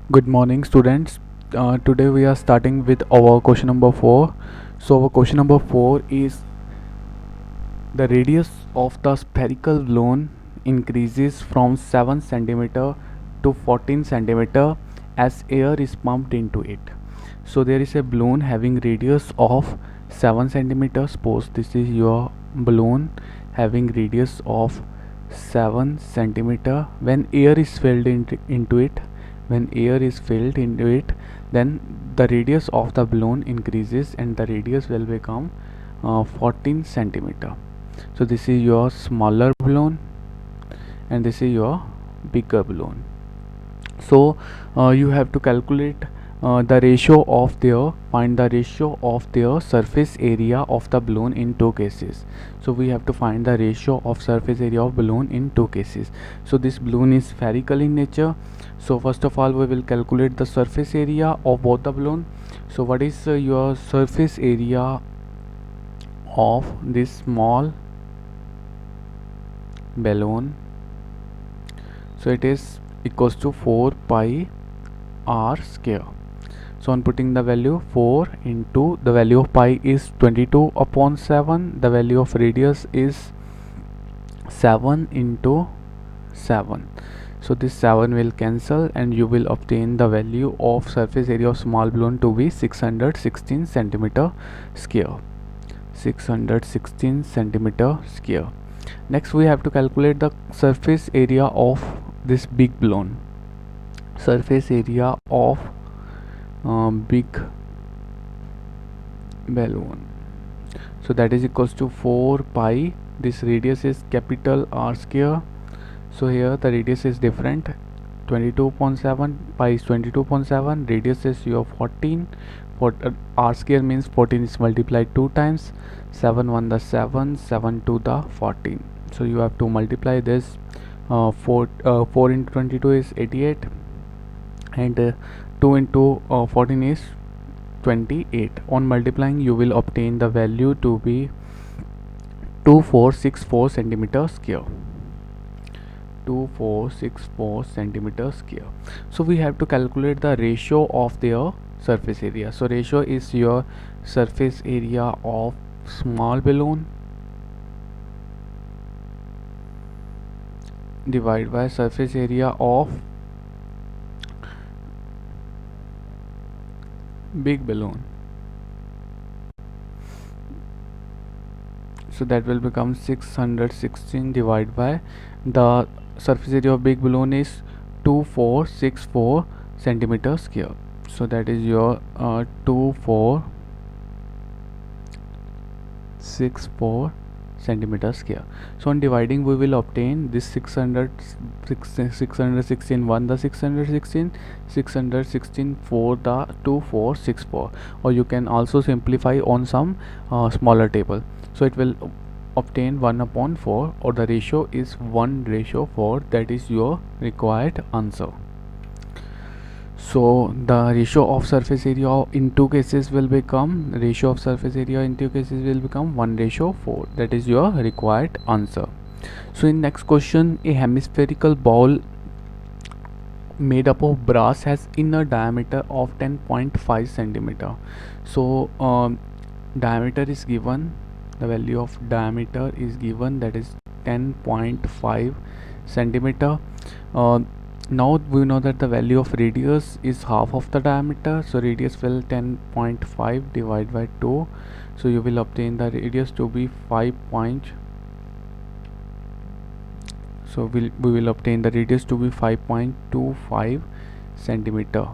Good morning, students. Today we are starting with our question number 4. So, our question number 4 is the radius of the spherical balloon increases from 7 centimeter to 14 centimeter as air is pumped into it. So, there is a balloon having radius of 7 centimeter. Suppose this is your balloon having radius of 7 centimeter. When air is filled into it, then the radius of the balloon increases and the radius will become 14 centimeter. So this is your smaller balloon and this is your bigger balloon. So you have to calculate the ratio of their find the ratio of their surface area of the balloon in two cases. So we have to find the ratio of surface area of balloon in two cases. So this balloon is spherical in nature. So first of all we will calculate the surface area of both the balloon. So what is your surface area of this small balloon? So it is equals to 4 pi r square. So on putting the value 4 into the value of pi is 22 upon 7, the value of radius is 7 into 7. So this 7 will cancel and you will obtain the value of surface area of small balloon to be 616 centimeter square. 616 centimeter square. Next we have to calculate the surface area of this big balloon. Surface area of big balloon. So that is equals to 4 pi. This radius is capital R square. So here the radius is different. 22.7 pi is 22.7. Radius is your 14. R square means 14 is multiplied 2 times. 7 1 the 7, 7 2 the 14. So you have to multiply this. 4 into 22 is 88 and 2 into 14 is 28. On multiplying you will obtain the value to be 2464 centimeter square. 2464 centimeter square. So we have to calculate the ratio of their surface area. So ratio is your surface area of small balloon divided by surface area of big balloon. So that will become 616 divided by the surface area of big balloon is 2464 centimeter square. So that is your 2464 centimeter square. So on dividing we will obtain this 616 1 the 616 616 4 the 2464, or you can also simplify on some smaller table. So it will obtain 1 upon 4, or the ratio is 1:4. That is your required answer. So the ratio of surface area in two cases will become 1:4. That is your required answer. So in next question, a hemispherical ball made up of brass has inner diameter of 10.5 centimeter. So diameter is given, the value of diameter is given, that is 10.5 centimeter. Now we know that the value of radius is half of the diameter, so radius will 10.5 divided by 2. So you will obtain the radius to be 5 point. So we will obtain the radius to be 5.25 centimeter.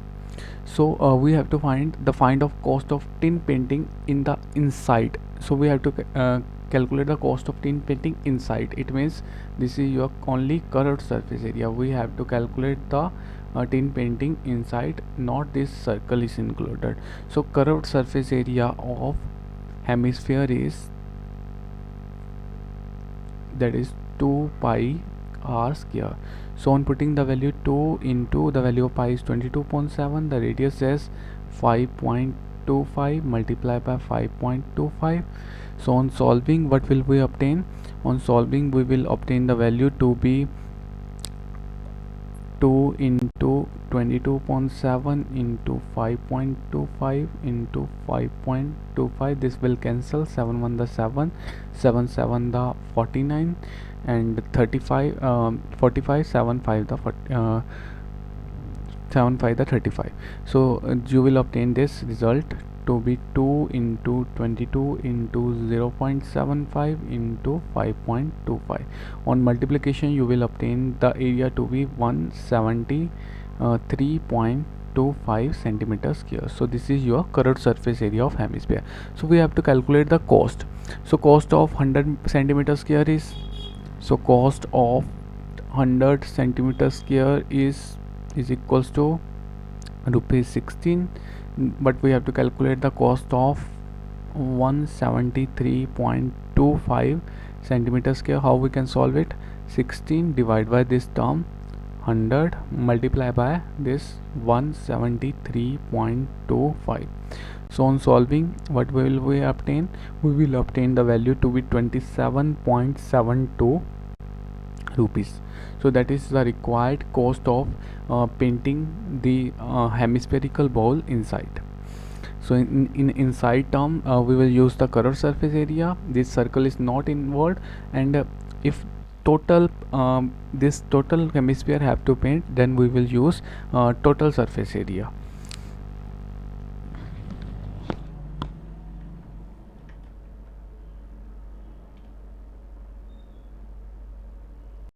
So we have to find of cost of tin painting in the inside. So we have to calculate the cost of tin painting inside. It means this is your only curved surface area. We have to calculate the tin painting inside, not this circle is included. So curved surface area of hemisphere is, that is 2 pi r square. So on putting the value 2 into the value of pi is 22.7, the radius is 5.25 multiplied by 5.25. So on solving, what will we obtain? On solving we will obtain the value to be 2 into 22.7 into 5.25 into 5.25. This will cancel. 7 1 the 7, 7 7 the 49, and 35 45, 7 5 the 7 5 the 35. So you will obtain this result to be 2 into 22 into 0.75 into 5.25. On multiplication you will obtain the area to be 173.25 centimeter square. So this is your curved surface area of hemisphere. So we have to calculate the cost. So cost of 100 centimeter square is, so cost of 100 centimeter square is equals to rupees 16, but we have to calculate the cost of 173.25 centimeter square. How we can solve it? 16 divided by this term 100 multiply by this 173.25. So on solving, what will we obtain? We will obtain the value to be 27.72 rupees. So that is the required cost of painting the hemispherical bowl inside. So in inside term we will use the curved surface area. This circle is not involved, and if total this total hemisphere have to paint, then we will use total surface area.